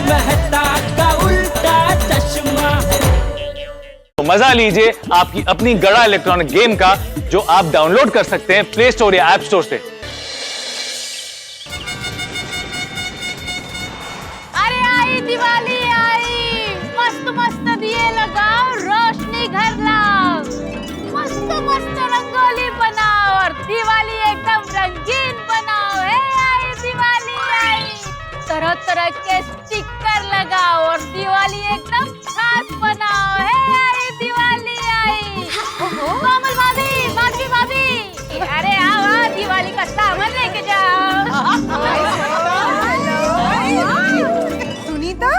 मेहता का उल्टा चश्मा। मजा लीजिए आपकी अपनी गड़ा इलेक्ट्रॉनिक गेम का, जो आप डाउनलोड कर सकते हैं प्ले स्टोर या ऐप स्टोर से। अरे आई दिवाली आई, मस्त मस्त दिए लगाओ, रोशनी घर लाओ, मस्त मस्त रंगोली बनाओ और दिवाली एकदम रंगीन बनाओ। हे आई दिवाली आई, तरह तरह के स्टिकर लगाओ और दिवाली एकदम खास बनाओ। हे आई दिवाली आई। कोमल भाभी, माधवी भाभी, अरे आओ दिवाली का सामान लेके जाओ। सुनीता,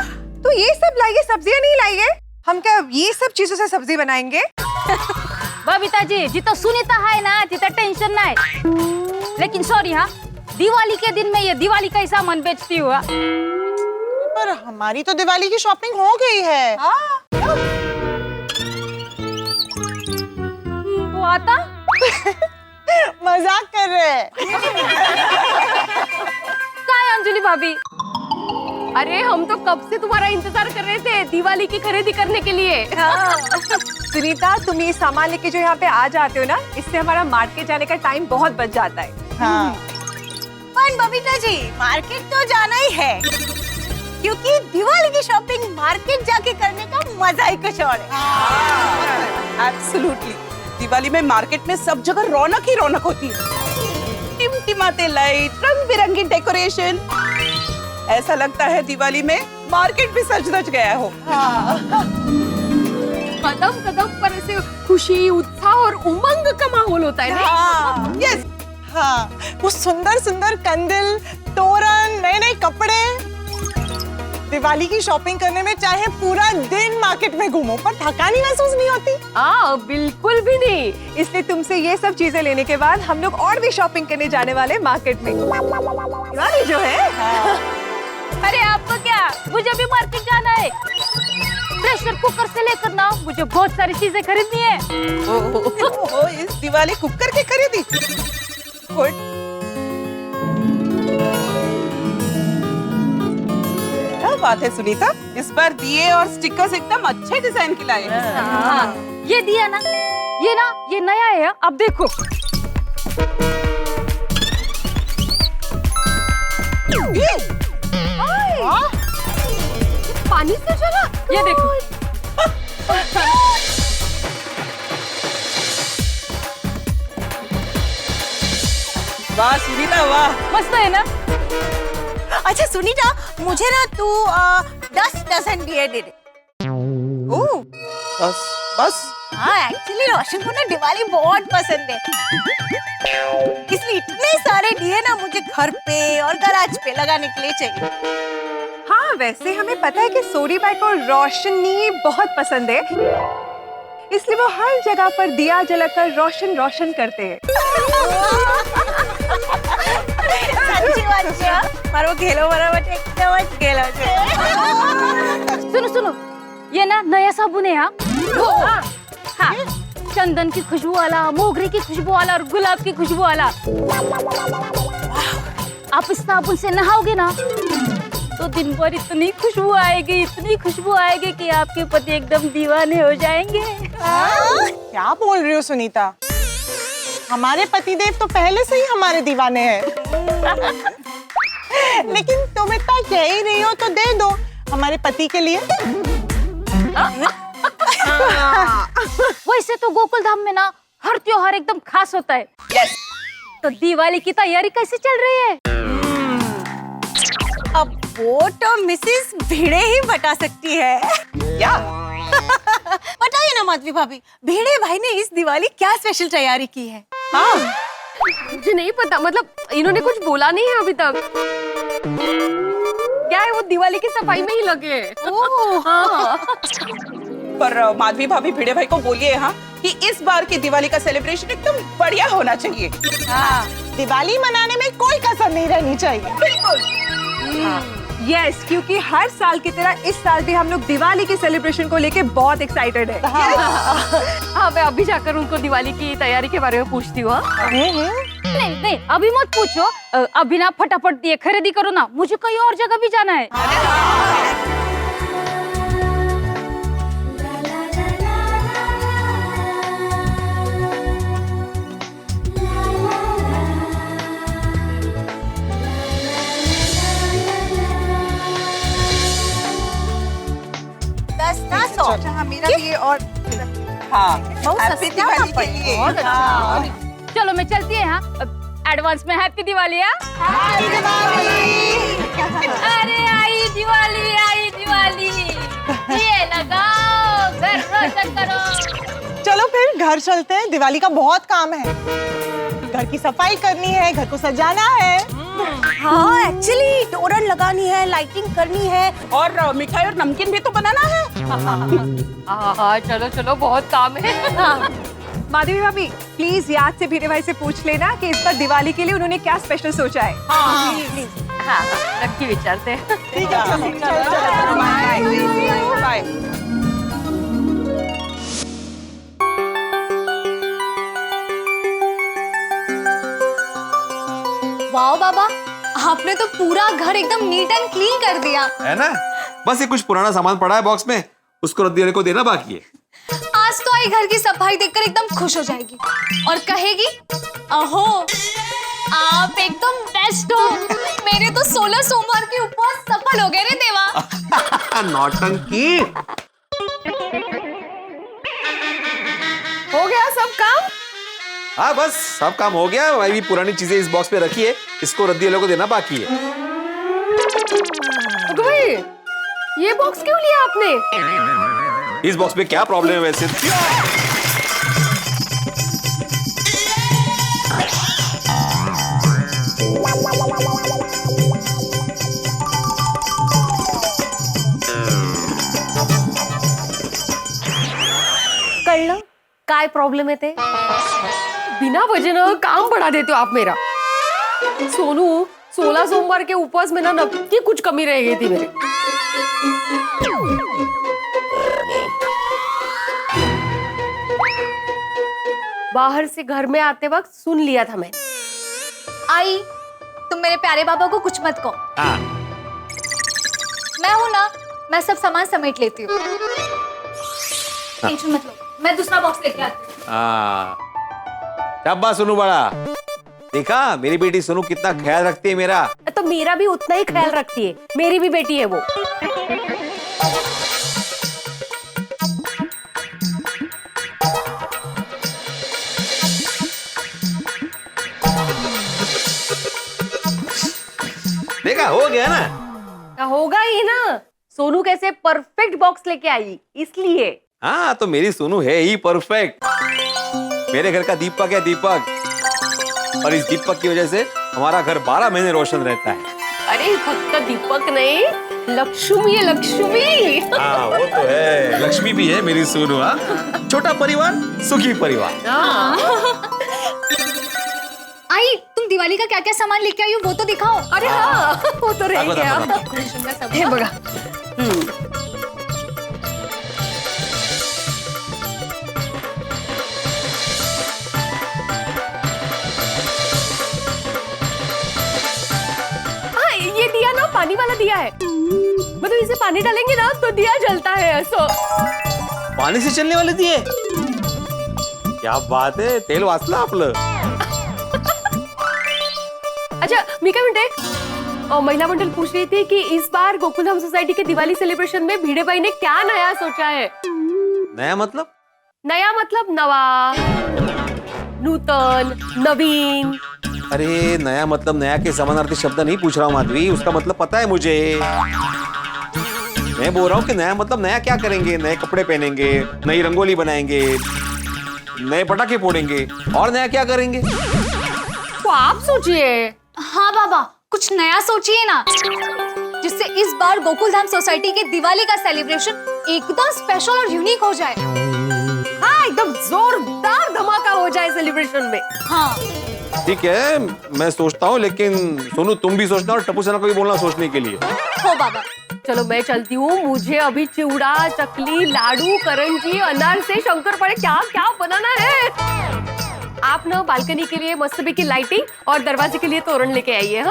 तू ये सब लाई है, सब्जियां नहीं लाई है? हम क्या ये सब चीजों से सब्जी बनाएंगे? बबीता जी, जितना सुनीता है ना जितना टेंशन ना है। लेकिन सॉरी हाँ, दिवाली के दिन में ये दिवाली का ही सामान बेचती हुआ। पर हमारी तो दिवाली की शॉपिंग हो गई है। वो आता मजाक कर रहे हैं। क्या है अंजलि भाभी? अरे हम तो कब से तुम्हारा इंतजार कर रहे थे दिवाली की खरीदी करने के लिए। सुनीता, तुम ये सामान लेके जो यहाँ पे आ जाते हो ना, इससे हमारा मार्केट जाने का टाइम बहुत बच जाता है। हाँ। पर बबीता जी, मार्केट तो जाना ही है, क्योंकि दिवाली की शॉपिंग मार्केट जाके करने का मजा ही कुछ और है। एब्सोल्युटली, दिवाली में मार्केट में सब जगह रौनक ही रौनक होती है। टिमटिमाते लाइट, रंग बिरंगी डेकोरेशन, ऐसा लगता है दिवाली में मार्केट भी सज धज गया हो। कदम कदम पर ऐसे खुशी, उत्साह और उमंग का माहौल होता है ना। यस, हाँ, वो सुंदर सुंदर कंदिल, तोरण, नए नए कपड़े। दिवाली की शॉपिंग करने में चाहे पूरा दिन मार्केट में घूमो, पर थकान ही महसूस नहीं होती। हाँ, बिल्कुल भी नहीं। इसलिए तुमसे ये सब चीजें लेने के बाद हम लोग और भी शॉपिंग करने जाने वाले मार्केट में। दिवाली जो है। अरे आपको क्या, मुझे भी मार्केट जाना है। प्रेशर कुकर से लेकर ना मुझे बहुत सारी चीजें खरीदनी है। ओहो, इस दिवाली कुकर की खरीदी। गुड। क्या बात है सुनीता, इस बार दिए और स्टिकर्स एकदम अच्छे डिजाइन के लाए हैं। हाँ, ये दिया ना, ये नया है। अब देखो, पानी से चला, ये देखो। वाह सुनीता, वाह, मस्त है ना? अच्छा सुनीता, मुझे ना तू 10 डजन दिए दे दे। बस बस। हाँ, एक्चुअली रोशन को ना दिवाली बहुत पसंद है, इसलिए इतने सारे दिए ना मुझे घर पे और गैराज पे लगाने के लिए चाहिए। हाँ, वैसे हमें पता है कि सोरी बाई को रोशनी बहुत पसंद है, इसलिए वो हर जगह पर दिया जलाकर रोशन रोशन करते हैं। સાચી વાત છે, મારો ઘેલો બરાબર એકદમ જ ઘેલો છે। सुनो, ये ना नया साबुन है। हाँ, चंदन की खुशबू वाला, मोगरे की खुशबू वाला और गुलाब की खुशबू वाला। आप इस साबुन से नहाओगे ना तो दिन भर इतनी खुशबू आएगी कि आपके पति एकदम दीवाने हो जाएंगे। क्या बोल रही हो सुनीता? हमारे पतिदेव तो पहले से ही हमारे दीवाने हैं। लेकिन तुम इतना कह ही रही हो तो दे दो हमारे पति के लिए। वैसे तो गोकुल धाम में ना हर त्योहार एकदम खास होता है। यस। तो दिवाली की तैयारी कैसे चल रही है? अब वो तो मिसेस भिड़े ही बता सकती है। क्या? बताइए ना माधवी भाभी, भिड़े भाई ने इस दिवाली क्या स्पेशल तैयारी की है? हाँ, मुझे नहीं पता, मतलब इन्होंने कुछ बोला नहीं है अभी तक। क्या है, वो दिवाली की सफाई में ही लगे हैं। हाँ। पर माधवी भाभी भिड़े भाई को बोलिए हाँ कि इस बार की दिवाली का सेलिब्रेशन एकदम बढ़िया होना चाहिए। हाँ, दिवाली मनाने में कोई कसर नहीं रहनी चाहिए। बिल्कुल। यस, क्योंकि हर साल की तरह इस साल भी हम लोग दिवाली के सेलिब्रेशन को लेके बहुत एक्साइटेड है। हाँ, मैं अभी जाकर उनको दिवाली की तैयारी के बारे में पूछती हूँ। नहीं, अभी मत पूछो। अभी ना फटाफट दिए खरीदी करो ना, मुझे कहीं और जगह भी जाना है। अच्छा हाँ मेरा भी ये और हाँ बहुत हैप्पी सस्ता दिवाली के पड़ेगा। लिए। बहुत अच्छा। हाँ। चलो मैं चलती है हाँ एडवांस में हैप्पी दिवाली हाँ अरे आई दिवाली ये लगाओ घर रोशन करो। चलो फिर घर चलते हैं, दिवाली का बहुत काम है। घर की सफाई करनी है, घर को सजाना है। हाँ एक्चुअली तोरण लगानी है, लाइटिंग करनी है। और मिठाई और नमकीन भी तो बनाना है। हाँ चलो चलो बहुत काम है। माधवी भाभी प्लीज याद से भीरे भाई से पूछ लेना कि इस बार दिवाली के लिए उन्होंने क्या स्पेशल सोचा है। हाँ रखी विचारते हैं। ठीक है चलो बाय। वाह बाबा, आपने तो पूरा घर एकदम नीट एंड क्लीन कर दिया है ना। बस ये कुछ पुराना सामान पड़ा है बॉक्स में, उसको रद्दी को देना बाकी है। आज तो आई घर की सफाई देखकर एकदम खुश हो जाएगी और कहेगी अहो आप एकदम बेस्ट हो, मेरे तो 16 सोमवार के उपवास सफल हो गए रे देवा। नौटंकी। हो गया सब काम? हाँ बस सब काम हो गया। भाई भी पुरानी चीजें इस बॉक्स में रखी है, इसको रद्दी वालों को देना बाकी है। तो भाई ये बॉक्स क्यों लिया आपने? इस बॉक्स में क्या प्रॉब्लम है वैसे? कळलं काय प्रॉब्लेम येते? बिना वजह काम बढ़ा देते हो आप मेरा। सोनू 16 सोमवार के उपवास में ना नक्की कुछ कमी रह गई थी मेरे। बाहर से घर में आते वक्त सुन लिया था मैं। आई तुम मेरे प्यारे बाबा को कुछ मत कहो। हाँ। मैं हूं ना, मैं सब सामान समेट लेती हूँ। टेंशन मत लो, मैं दूसरा बॉक्स लेके आती हूँ। शाबाश सुनू बड़ा। देखा मेरी बेटी सुनू कितना ख्याल रखती है मेरा। तो मेरा भी उतना ही ख्याल रखती है, मेरी भी बेटी है वो। देखा हो गया ना। होगा ही ना, सोनू कैसे परफेक्ट बॉक्स लेके आई इसलिए। हाँ तो मेरी सोनू है ही परफेक्ट। मेरे घर का दीपक है दीपक, और इस दीपक की वजह से हमारा घर 12 महीने रोशन रहता है। अरे फक्त दीपक नहीं, लक्ष्मी है लक्ष्मी। हाँ वो तो है, लक्ष्मी भी है मेरी सोनू। हाँ छोटा परिवार सुखी परिवार। आई तुम दिवाली का क्या क्या सामान लेके आई हो वो तो दिखाओ। अरे हाँ वो तो रह गया। हे बघा। हाँ ये दिया ना पानी वाला दिया है, मतलब इसे पानी डालेंगे ना तो दिया जलता है ऐसा। पानी से चलने वाले दिए, क्या बात है, तेल वाचलं आपलं। अच्छा मी काय म्हणते, महिला मंडल पूछ रही थी कि इस बार गोकुलधाम सोसाइटी के दिवाली सेलिब्रेशन में भिड़े भाई ने क्या नया सोचा है? नया मतलब? नया मतलब नवा, नूतन, नवीन। अरे नया मतलब नया के समानार्थी शब्द नहीं पूछ रहा हूँ माधवी, उसका मतलब पता है मुझे। मैं बोल रहा हूँ कि नया मतलब नया क्या करेंगे, नए कपड़े पहनेंगे, नई रंगोली बनाएंगे, नए पटाखे फोड़ेंगे, और नया क्या करेंगे? तो आप सोचिए। हाँ बाबा कुछ नया सोचिए ना, जिससे इस बार गोकुलधाम सोसाइटी के दिवाली का सेलिब्रेशन एकदम स्पेशल और यूनिक हो जाए। हाँ एकदम जोरदार धमाका हो जाए सेलिब्रेशन में। हाँ ठीक है मैं सोचता हूँ, लेकिन सोनू तुम भी सोचना और टप्पू सेना को भी बोलना सोचने के लिए। हो बाबा। चलो मैं चलती हूँ, मुझे अभी चिवड़ा, चकली, लाडू, करंजी, अनारसे, शंकरपाळे क्या क्या बनाना है। आप ना बालकनी के लिए मस्तबी लाइटिंग और दरवाजे के लिए तोरण लेके आइए।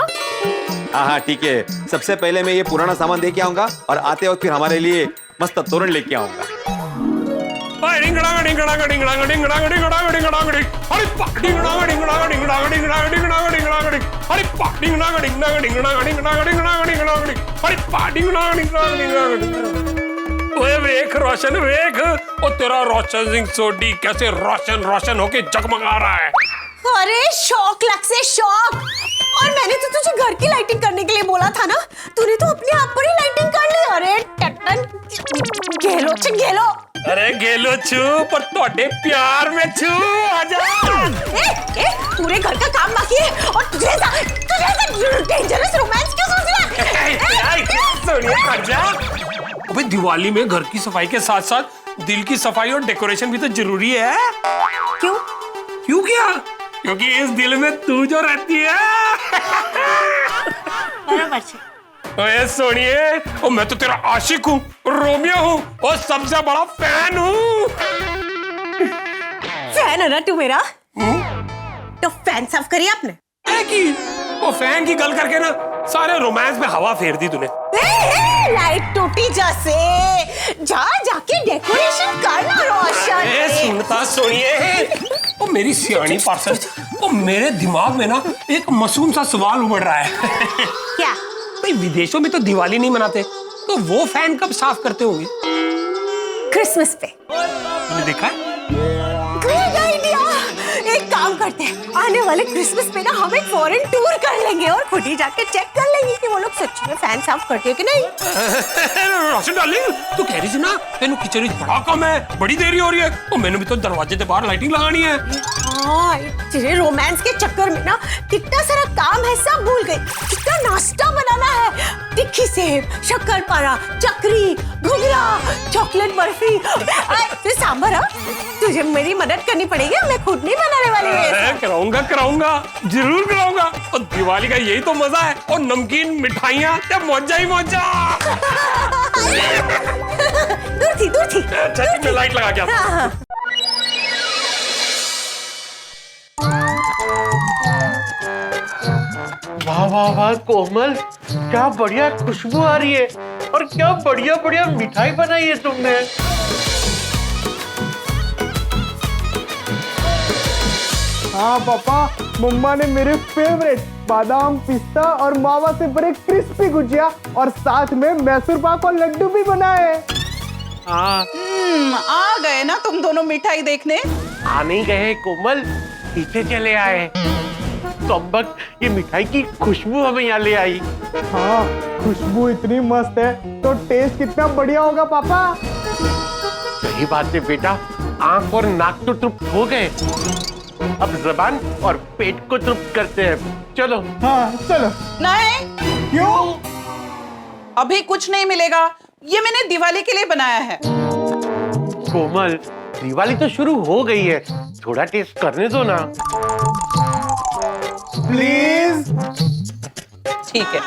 हाँ हाँ ठीक है, सबसे पहले मैं ये पुराना सामान दे के आऊंगा और आते वक्त फिर हमारे लिए मस्त तोरण लेके आऊंगा। ओए वेख रोशन वेख, ओ तेरा रोशन सिंह सोडी कैसे रोशन रोशन होके जगमगा रहा है। अरे शौक लग से शौक। और मैंने तो तुझे घर की लाइटिंग करने के लिए बोला था ना, तूने तो अपने आप पर ही लाइटिंग कर ली। अरे टट्टन गेलो छ गेलो। अरे गेलो छू पर तोड़े प्यार में छू। आजा। पूरे घर का काम बाकी है और तुझे डेंजरस रोमांस क्यों सोच रहा है? सोनिया आजा। अबे दिवाली में घर की सफाई के साथ साथ दिल की सफाई और डेकोरेशन भी तो जरूरी है। क्यों? क्यों क्या? क्योंकि इस दिल में तू जो रहती है। बराबर से। ओए सोनिए, ओ मैं तो तेरा आशिक हूँ, रोमियो हूँ और सबसे बड़ा फैन हूँ। फैन है ना तू मेरा? तो फैन साफ करी आपने? वो फैन की गल करके ना सारे रोमांस में हवा फेर दी तूने। लाइट टूटी जैसे। जाके डेकोरेशन करना रोशन। सुनता सोनिए, ओ मेरी सियानी पार्सल, ओ मेरे दिमाग में ना एक मासूम सा सवाल उमड़ रहा है। क्या? भाई विदेशों में तो दिवाली नहीं मनाते, तो वो फैन कब साफ करते होंगे? क्रिसमस पे। तुमने देखा है? Great idea. एक काम करते हैं, आने वाले क्रिसमस पे ना हम एक फॉरेन टूर कर लेंगे और खुद ही जाके चेक कर लेंगे कि वो लोग सच में फैन साफ करते हैं कि नहीं। रोशन डार्लिंग, तू कह रही थी ना तेनू किचन बड़ा काम है, बड़ी देरी हो रही है, और मैंने भी तो दरवाजे के बाहर लाइटिंग लगानी है। हाँ, तेरे रोमांस के चक्कर में ना कितना सारा काम है सब भूल गई। कितना नाश्ता बनाना है, तिक्की सेब, शक्करपारा, चकरी, घुघरा, चॉकलेट बर्फी, फिर सांभर। तुझे मेरी मदद करनी पड़ेगी, मैं खुद नहीं बनाने वाली हूँ। कराऊंगा कराऊंगा, जरूर कराऊंगा। और दिवाली का यही तो मजा है, और नमकीन मिठाइयाँ क्या मौजा ही मौजा। दूर थी। अच्छा मैं लाइट लगा के आता हूं। वाह वाह वाह कोमल, क्या बढ़िया खुशबू आ रही है और क्या बढ़िया बढ़िया मिठाई बनाई है तुमने। हाँ पापा, मम्मा ने मेरे फेवरेट बादाम, पिस्ता और मावा से भरे क्रिस्पी गुजिया और साथ में मैसूर पाक और लड्डू भी बनाए। हाँ आ गए ना तुम दोनों मिठाई देखने। आ नहीं गए कोमल, पीछे चले आए। संबक ये मिठाई की खुशबू हमें यहाँ ले आई। हाँ, खुशबू इतनी मस्त है तो टेस्ट कितना बढ़िया होगा पापा। सही बात है बेटा, आंख और नाक तो तृप्त हो गए, अब जबान और पेट को तृप्त करते हैं। चलो। हाँ चलो। नहीं। क्यों? अभी कुछ नहीं मिलेगा, ये मैंने दिवाली के लिए बनाया है। कोमल, दिवाली तो शुरू हो गई है, थोड़ा टेस्ट करने दो ना। प्लीज। ठीक है।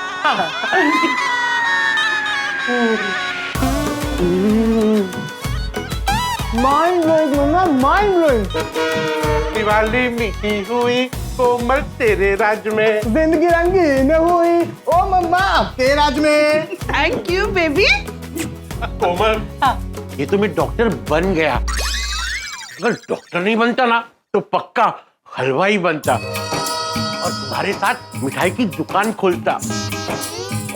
माइंड ब्लोइंग मम्मा, माइंड ब्लोइंग। दिवाली मीठी हुई कोमल तेरे राज में, जिंदगी रंगीन हुई ओ मम्मा आपके राज में। Thank you baby. कोमल, ये तो मैं डॉक्टर बन गया। अगर डॉक्टर नहीं बनता ना तो पक्का हलवाई बनता और तुम्हारे साथ मिठाई की दुकान खोलता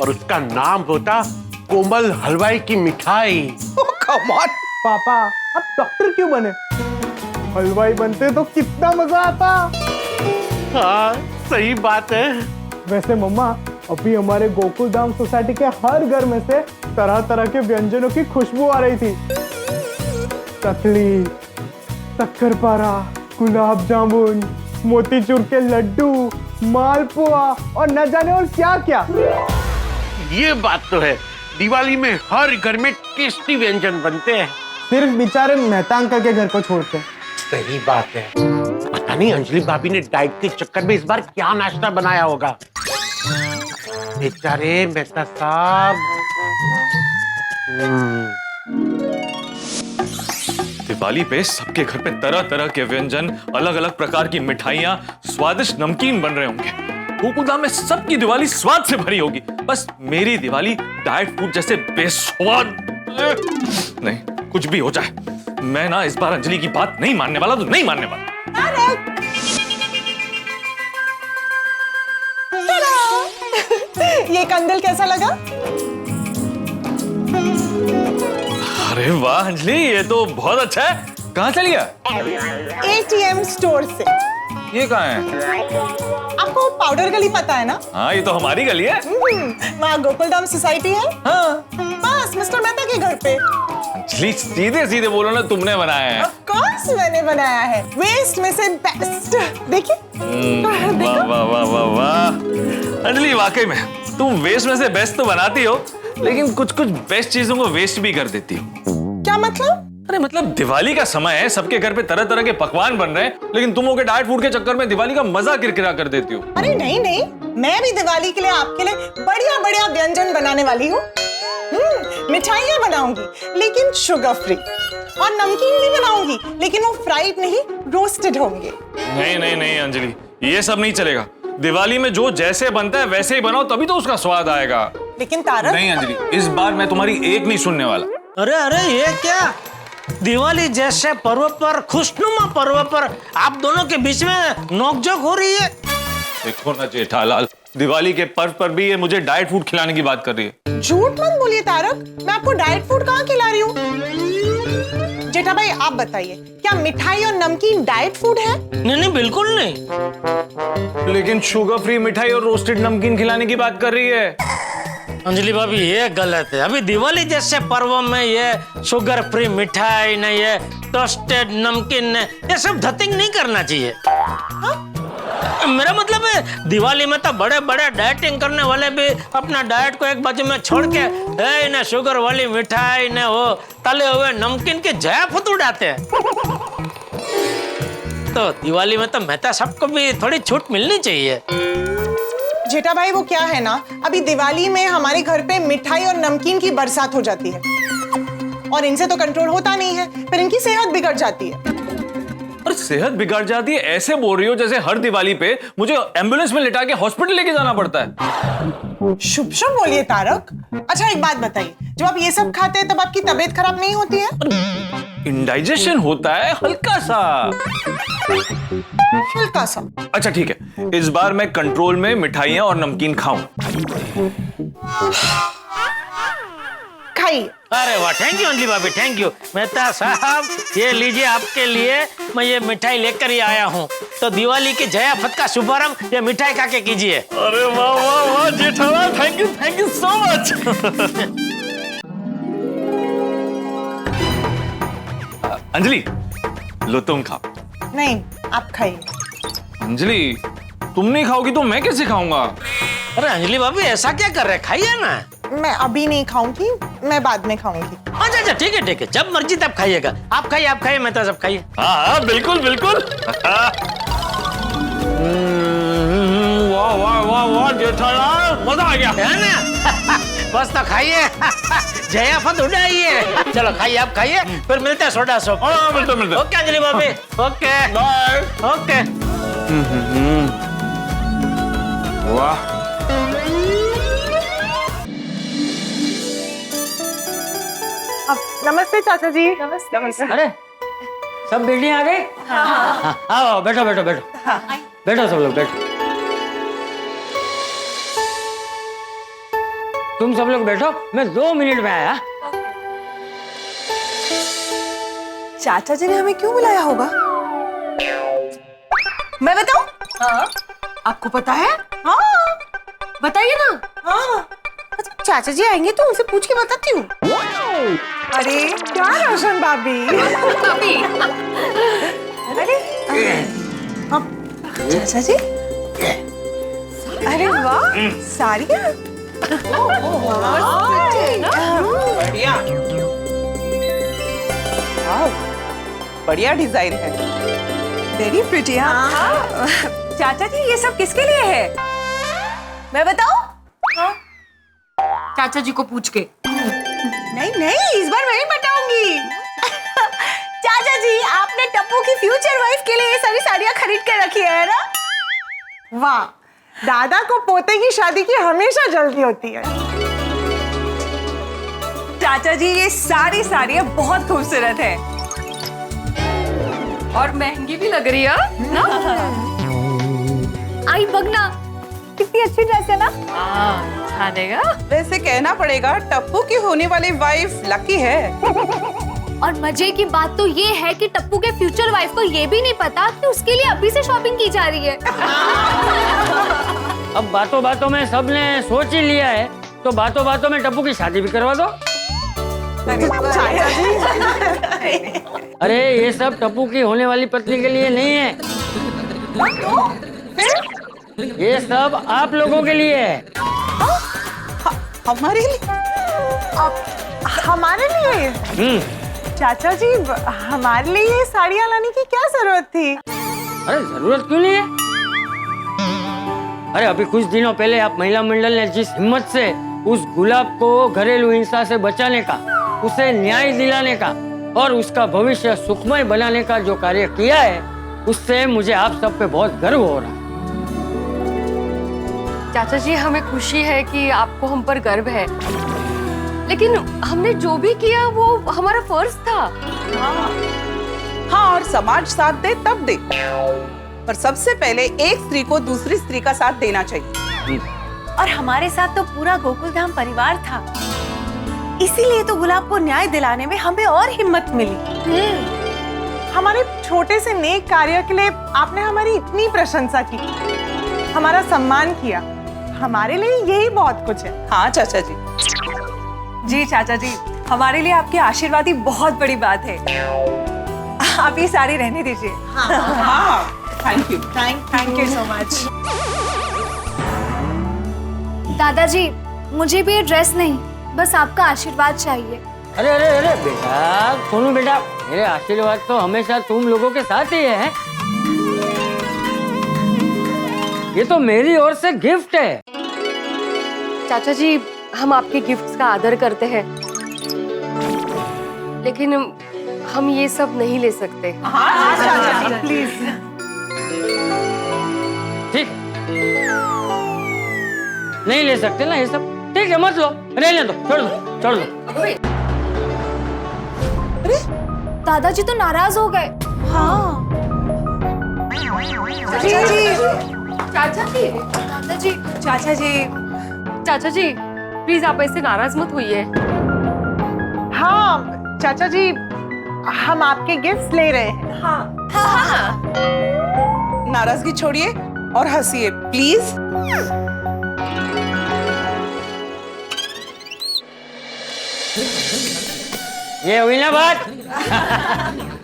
और उसका नाम होता कोमल हलवाई की मिठाई। कम ऑन पापा, अब डॉक्टर क्यों बने? हलवाई बनते तो कितना मजा आता। हाँ सही बात है। वैसे मम्मा, अभी हमारे गोकुल धाम सोसाइटी के हर घर में से तरह तरह के व्यंजनों की खुशबू आ रही थी। चकली, शक्करपारा, गुलाब जामुन, मोतीचूर के लड्डू, मालपुआ और न जाने और क्या क्या। ये बात तो है, दिवाली में हर घर में टेस्टी व्यंजन बनते हैं। सिर्फ बेचारे मेहता अंकल के घर को छोड़ते। सही बात है। पता नहीं अंजलि भाभी ने डाइट के चक्कर में इस बार क्या नाश्ता बनाया होगा। बेचारे मेहता साहब। दिवाली पे सबके घर पे तरह तरह के व्यंजन, अलग अलग प्रकार की मिठाइयाँ, स्वादिष्ट नमकीन बन रहे होंगे। गोकुलधाम में सबकी दिवाली स्वाद से भरी होगी, बस मेरी दिवाली डाइट फूड जैसे बेस्वाद। नहीं, कुछ भी हो जाए, मैं ना इस बार अंजलि की बात नहीं मानने वाला, तो नहीं मानने वाला। ये कंदल कैसा लगा? अरे वाह अंजलि, ये तो बहुत अच्छा है। कहाँ चली गया? ATM स्टोर से। ये कहाँ है? आपको पाउडर गली पता है ना? हाँ, ये तो हमारी गली है। वहाँ गोकुलधाम सोसाइटी है। हाँ। बस मिस्टर मेहता के घर पे। अंजलि सीधे सीधे बोलो ना, तुमने बनाया है। ऑफ कोर्स मैंने बनाया है, वेस्ट में से बेस्ट। देखिए। वाह वाह वाह वाह वाह अंजलि, वाकई में तुम वेस्ट में से बेस्ट तो बनाती हो, लेकिन कुछ कुछ बेस्ट चीजों को वेस्ट भी कर देती हो। क्या मतलब? अरे मतलब दिवाली का समय है, सबके घर पे तरह तरह के पकवान बन रहे हैं, लेकिन तुम लोग के डाइट फूड के चक्कर में दिवाली का मजा किरकिरा कर देती हो। अरे नहीं नहीं, मैं भी दिवाली के लिए आपके लिए बढ़िया बढ़िया व्यंजन बनाने वाली हूँ। मिठाइयाँ बनाऊंगी, लेकिन शुगर फ्री, और नमकीन भी बनाऊंगी, लेकिन वो फ्राइड नहीं, रोस्टेड होंगे। नहीं नहीं नहीं अंजलि, ये सब नहीं चलेगा। दिवाली में जो जैसे बनता है वैसे ही बनाओ, तभी तो उसका स्वाद आएगा। लेकिन तारक नहीं अंजलि, इस बार मैं तुम्हारी एक नहीं सुनने वाला। अरे अरे, ये क्या? दिवाली जैसे पर्व पर, खुशनुमा पर्व पर आप दोनों के बीच में नोकझोंक हो रही है। देखो ना जेठालाल, दिवाली के पर्व पर भी ये मुझे डाइट फूड खिलाने की बात कर रही है। झूठ मत बोलिए तारक, मैं आपको डाइट फूड कहाँ खिला रही हूँ? जेठा भाई आप बताइए, क्या मिठाई और नमकीन डाइट फूड है? नहीं नहीं, बिल्कुल नहीं। लेकिन शुगर फ्री मिठाई और रोस्टेड नमकीन खिलाने की बात कर रही है। अंजलि भाभी, ये गलत है। अभी दिवाली जैसे पर्व में ये शुगर फ्री मिठाई ने, ये टोस्टेड नमकीन ने, ये सब धतिंग नहीं करना चाहिए। मेरा मतलब है दिवाली में तो बड़े बड़े डाइटिंग करने वाले भी अपना डाइट को एक बाजू में छोड़ के न शुगर वाली मिठाई न वो तले हुए नमकीन के जयाफत उड़ाते हैं। तो दिवाली में तो मेहता सबको भी थोड़ी छूट मिलनी चाहिए। जेठा भाई वो क्या है ना, अभी दिवाली में हमारे घर पे मिठाई और नमकीन की बरसात हो जाती है, और इनसे तो कंट्रोल होता नहीं है, फिर इनकी सेहत बिगड़ जाती है। और सेहत बिगड़ जाती है ऐसे बोल रही हो जैसे हर दिवाली पे मुझे एम्बुलेंस में लिटा के हॉस्पिटल लेके जाना पड़ता है। शुभ शुभ बोलिए तारक। अच्छा एक बात बताइए, जब आप ये सब खाते हैं तब आपकी तबीयत खराब नहीं होती है? इंडाइजेशन होता है हल्का सा। हल्का सा? अच्छा ठीक है, इस बार मैं कंट्रोल में मिठाइयां और नमकीन खाऊं। खाइए। अरे वाह, थैंक यू अंजलि भाभी, थैंक यू। मेहता साहब, ये लीजिए आपके लिए मैं ये मिठाई लेकर ही आया हूँ। तो दिवाली की जयाफत का शुभारंभ ये मिठाई खा के कीजिए। अरे वाह वाह वाह Jethalal, thank you so much. Anjali लो तुम खाओ। नहीं आप खाइए। अंजलि तुम नहीं खाओगी तो मैं कैसे खाऊंगा? अरे अंजलि भाभी, ऐसा क्या कर रहे, खाइए ना। मैं अभी नहीं खाऊंगी, मैं बाद में खाऊंगी। अच्छा अच्छा ठीक है, जब मर्जी तब खाइएगा। आप खाइए, मैं तो सब खाइए। हाँ बिल्कुल बिल्कुल। वाह वाह वाह वाह जेठालाल, मजा आ गया है ना? बस तो खाइए, जयाफत उड़ाइए। चलो खाइए, आप खाइए, फिर मिलते हैं सोडा सॉप। हाँ मिलते। ओके अंजलि भाभी, ओके बाय। ओके। वाह, नमस्ते चाचा जी। नमस्ते। अरे सब बेटियां आ गई? हाँ। आओ बैठो बैठो बैठो। बैठो सब लोग बैठो। तुम सब लोग बैठो, मैं 2 मिनट में आया। चाचा जी ने हमें क्यों बुलाया होगा? मैं बताऊं? हाँ, आपको पता है? हाँ, बताइए ना। हाँ, चाचा जी आएंगे तो उनसे पूछ के बताती हूँ। अरे क्या रोशन भाभी? अरे चाचा जी, अरे वाह साड़ियाँ। बढ़िया, बढ़िया डिजाइन है। Very pretty. हाँ चाचा जी, ये सब किसके लिए है? मैं बताऊं? हाँ? चाचा जी को पूछ के। नहीं नहीं, इस बार मैं ही बताऊंगी। चाचा जी, आपने टप्पू की फ्यूचर वाइफ के लिए ये सारी साड़ियाँ खरीद के रखी है ना? वाह, दादा को पोते की शादी की हमेशा जल्दी होती है। चाचा जी, ये सारी साड़ियाँ बहुत खूबसूरत है और महंगी भी लग रही है ना? आई बगना, कितनी अच्छी ड्रेस है ना? हाँ, बरसा देगा। वैसे कहना पड़ेगा टप्पू की होने वाली वाइफ लकी है। और मजे की बात तो ये है कि टप्पू के फ्यूचर वाइफ को ये भी नहीं पता कि उसके लिए अभी से शॉपिंग की जा रही है। अब बातों बातों में सबने सोच ही लिया है, तो बातों बातों में टप्पू की शादी भी करवा दो। अरे ये सब टप्पू की होने वाली पत्नी के लिए नहीं है, ये सब आप लोगों के लिए है। हमारे लिए? हमारे लिए? चाचा जी, हमारे लिए ये साड़ियाँ लाने की क्या जरूरत थी? अरे जरूरत क्यों नहीं है? अरे अभी कुछ दिनों पहले आप महिला मंडल ने जिस हिम्मत से उस गुलाब को घरेलू हिंसा से बचाने का, उसे न्याय दिलाने का और उसका भविष्य सुखमय बनाने का जो कार्य किया है, उससे मुझे आप सब पे बहुत गर्व हो रहा है। चाचा जी, हमें खुशी है कि आपको हम पर गर्व है, लेकिन हमने जो भी किया वो हमारा फर्ज था। हाँ, और समाज साथ दे तब दे, पर सबसे पहले एक स्त्री को दूसरी स्त्री का साथ देना चाहिए। और हमारे साथ तो पूरा गोकुलधाम परिवार था, इसीलिए तो गुलाब को न्याय दिलाने में हमें और हिम्मत मिली। हमारे छोटे से नेक कार्य के लिए आपने हमारी इतनी प्रशंसा की, हमारा सम्मान किया, हमारे लिए यही बहुत कुछ है। हाँ चाचा जी। जी चाचा जी, हमारे लिए आपके आशीर्वाद ही बहुत बड़ी बात है। आप ये साड़ी रहने दीजिए। हाँ, thank you. Thank you so much. दादाजी, मुझे भी ये ड्रेस नहीं, बस आपका आशीर्वाद चाहिए। अरे अरे अरे बेटा, सोनू बेटा, मेरे आशीर्वाद तो हमेशा तुम लोगों के साथ ही है। ये तो मेरी ओर से गिफ्ट है। चाचा जी, हम आपके गिफ्ट्स का आदर करते हैं, लेकिन हम ये सब नहीं ले सकते। हाँ चाचा जी, प्लीज। ठीक, नहीं ले सकते ना ये सब, ठीक है, मत लो, रहने दो, छोड़ दो, छोड़ दो। दादाजी तो नाराज हो गए। हाँ चाचा जी, चाचा जी, दादाजी, चाचा जी, चाचा जी, प्लीज आप ऐसे नाराज मत होइए। हाँ चाचा जी, हम आपके गिफ्ट्स ले रहे हैं। हाँ। नाराजगी छोड़िए और हंसिए प्लीज। ये हुई ना बात।